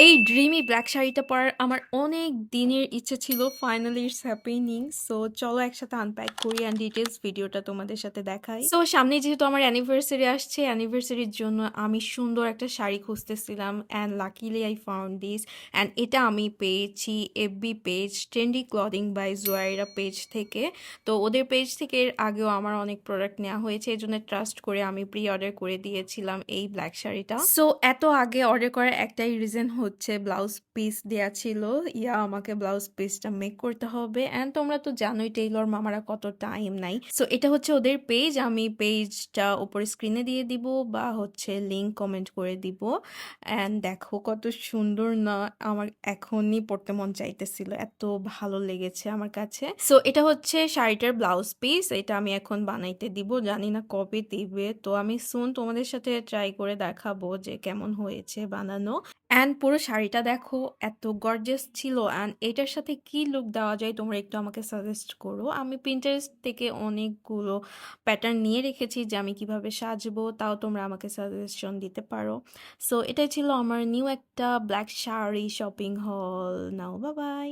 এই dreamy black শাড়িটা পরার আমার অনেক দিনের ইচ্ছে ছিল। Finally it's happening. সো চলো একসাথে আনপ্যাক করি অ্যান্ড ডিটেলস ভিডিওটা তোমাদের সাথে দেখাই। সো সামনে যেহেতু আমার অ্যানিভার্সারি আসছে, অ্যানিভার্সারির জন্য আমি সুন্দর একটা শাড়ি খুঁজতেছিলাম and luckily I found this. And এটা আমি পেয়েছি FB page trendy clothing by Zoaira page থেকে। তো ওদের পেজ থেকে এর আগেও আমার অনেক প্রোডাক্ট নেওয়া হয়েছে, এই জন্য ট্রাস্ট করে আমি প্রি অর্ডার করে দিয়েছিলাম এই ব্ল্যাক শাড়িটা। সো এত আগে অর্ডার করার একটাই রিজন হচ্ছে ব্লাউজ পিস দেয়া ছিল, আমাকে ব্লাউজ পিসটা মেক করতে হবে অ্যান্ড তোমরা তো জানোই টেইলর মামারা কত টাইম নাই। সো এটা হচ্ছে ওদের পেজ, আমি পেজটা উপরে স্ক্রিনে দিয়ে দিব বা হচ্ছে লিংক কমেন্ট করে দিব। অ্যান্ড দেখো কত সুন্দর না, আমার এখনই পড়তে মন চাইতেছিল, এত ভালো লেগেছে আমার কাছে। সো এটা হচ্ছে শাড়িটার ব্লাউজ পিস, এটা আমি এখন বানাইতে দিব, জানি না কবে দিবে। তো আমি সুন তোমাদের সাথে ট্রাই করে দেখাবো যে কেমন হয়েছে বানানো। অ্যান্ড পুরো শাড়িটা দেখো এত গর্জিয়াস ছিল। অ্যান্ড এটার সাথে কি লুক দেওয়া যায় তোমরা একটু আমাকে সাজেস্ট করো। আমি পিন্টারেস্ট থেকে অনেকগুলো প্যাটার্ন নিয়ে রেখেছি যে আমি কিভাবে সাজবো, তাও তোমরা আমাকে সাজেশন দিতে পারো। সো এটাই ছিল আমার নিউ একটা ব্ল্যাক শাড়ি শপিং হল। নাও বাই বাই।